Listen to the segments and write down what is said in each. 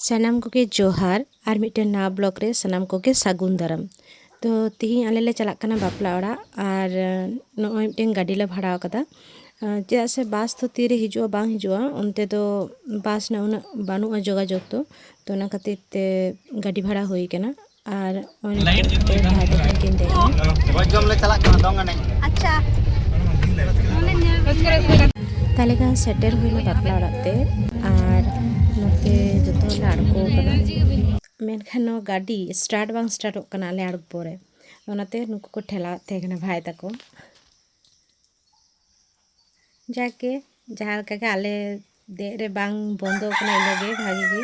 सनाम को जोहार और मिट्टन नवा ब्लॉग रे सनाम को सागुन दाराम। तो तिहिं आले ले चलाक कना बापला ओड़ा और नॉय मिट्टन गाड़ी ले भाड़ा कदा चेदा से बास तो तीरे हिजुआ बांग हिजुआ उनते तो बास ना उना बानुआ जोगाजोग तो ना खातिर ते गाड़ी भाड़ा हुई केना और अच्छा ताले का सेटर हुई बापला ओड़ाते और नोते जतो लाड़को कना मेनखान गाड़ी स्टार्ट बांग स्टार्ट कना ले आड़क पोरे ओनाते नुको को ठेला थे कना भाई ताको जाके जहाँ का आले दे रे बांग बंदो कना इलोगे भागी गे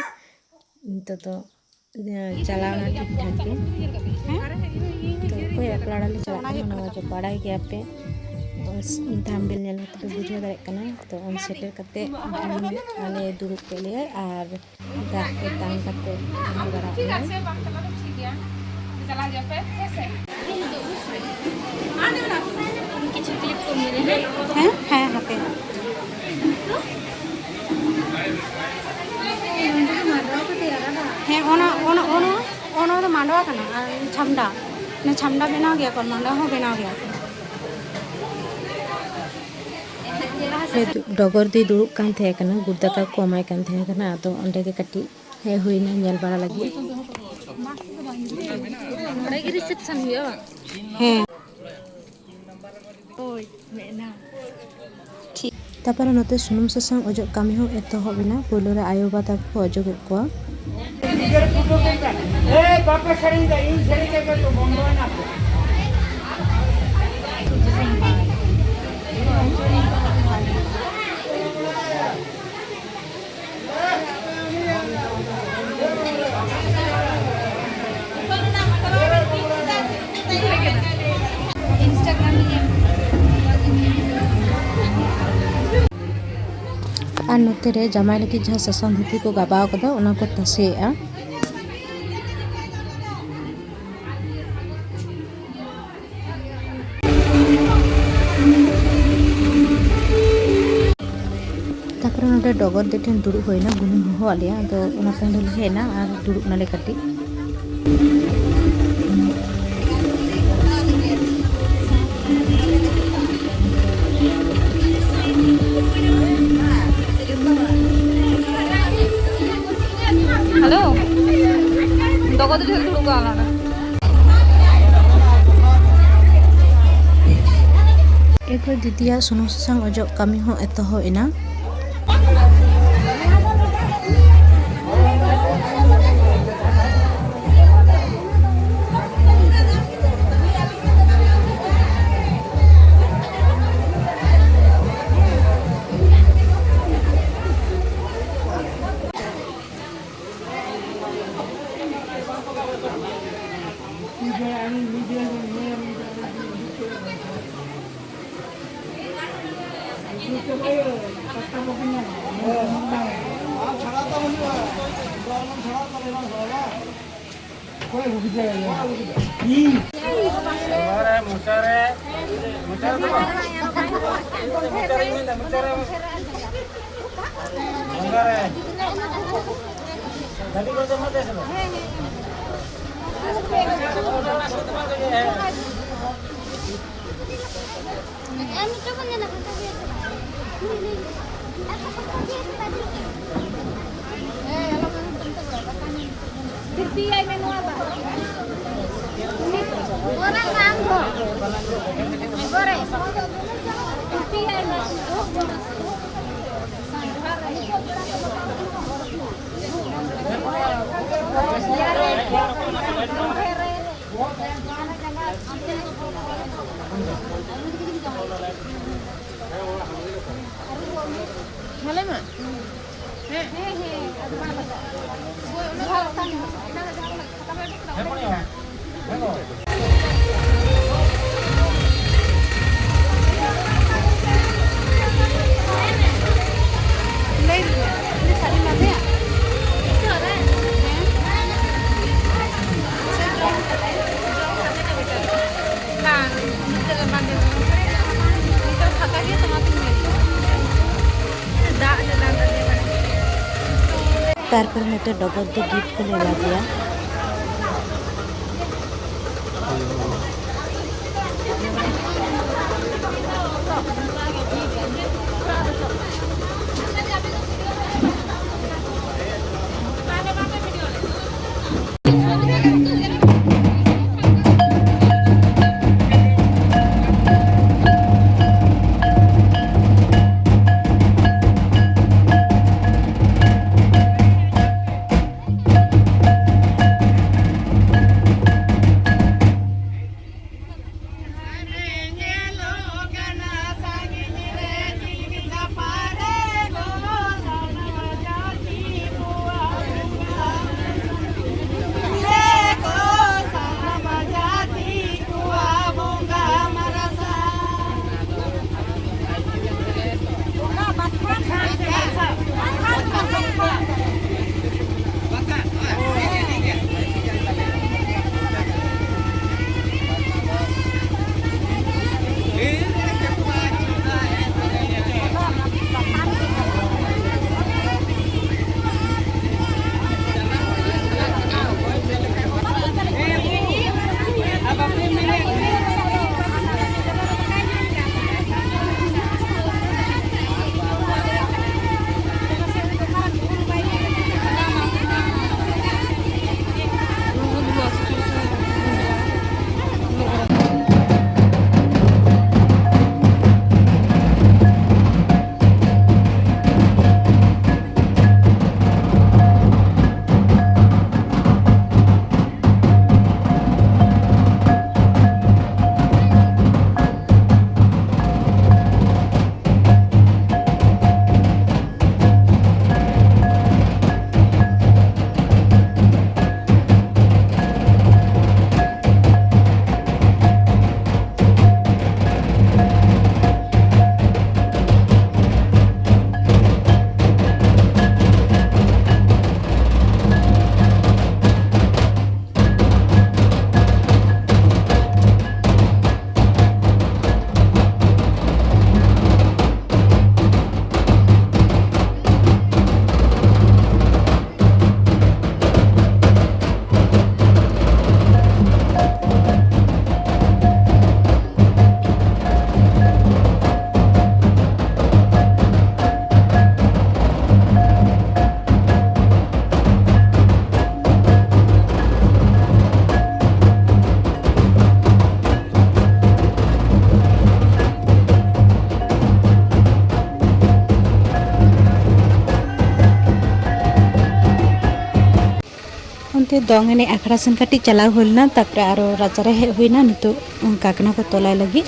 तो चलाना ठीक ठाक के तो कोई अपलाड़ा ले चला ना जो बड़ा गया पे थाम्बिल नेल तो बुझे दाड़े कना तो उन सेटर कते आले दुरुप पे लिए और दा के तांग कते बड़ा चला जा पे कैसे কিছু ক্লিক করে নিলে হ্যাঁ হ্যাঁ হাতে হ্যাঁ ওনা ওনা ওনা ওনা তো মান্ডवा কানা আর ছামডা না ছামডা বেনাও গিয়া কোন মান্ডवा हो बेनाव गया डगर दी दुरुब कान थे कना गुरदाका को अमाय कान थे कना तो अंडे के कटी हे हुईना नेल बाड़ा लगी बड़े की रिसेप्शन हुआ हैं ओय मेना ठीक तापर नते सुनुम ससांग अजो कामी हो एतो होबिना पोलो रे आयो बाता को अजो के को ए बापे सरी दा इन सरी के तो बंदो ना और नोते रे जमाई लगी जहाँ ससांग धुती को गाबाव कदा उना को तसेआ तापर नोटे डगर दे ठेन दुरुब होइना गुनुम हो आलिया तो उना पेंडल हेना और दुरुब नाले कटी हेलो डगर दे ठेन दुरुब आलाना एक दीदिया सुनुम ससांग अजो कामी हो एतो हो इना नोते डबल ते गिफ्ट को लेला दिया दंग एने आखड़ा सेन काटी चला होलना तापर आरो राचारे हे होइना नितो काकना को तोलाय लगी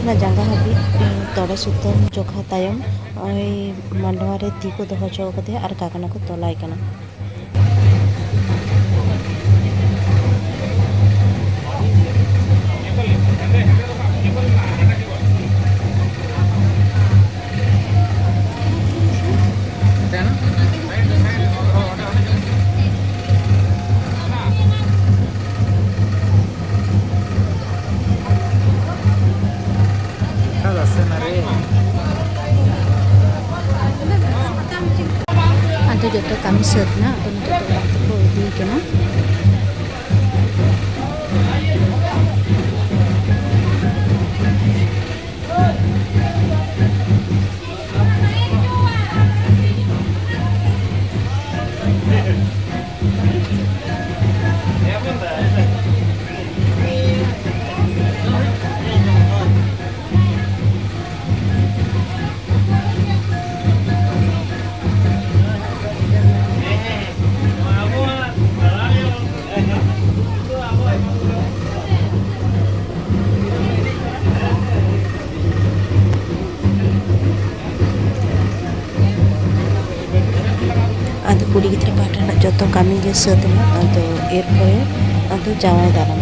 ना जंगा हाबी तोड़े सुतम जोखा तायम मंडवा रे ती को दोहो चो कते और काकना को तोलाय कना ᱥᱟᱹᱛ ᱮᱱᱟ ᱟᱫᱚ ᱱᱤᱛᱚᱜ ᱫᱚ ᱚᱲᱟᱜ ᱛᱮᱠᱚ ᱤᱫᱤᱭ ᱠᱟᱱᱟ᱾ ᱟᱫᱚ ᱠᱩᱲᱤ ᱜᱤᱫᱽᱨᱟᱹ ᱯᱟᱦᱴᱟ ᱨᱮᱱᱟᱜ ᱡᱚᱛᱚ ᱠᱟᱹᱢᱤ ᱜᱮ ᱥᱟᱹᱛ ᱮᱱᱟ, ᱟᱫᱚ ᱮᱨᱯᱚᱨᱮ ᱟᱫᱚ ᱡᱟᱶᱟᱭ ᱫᱟᱨᱟᱢ᱾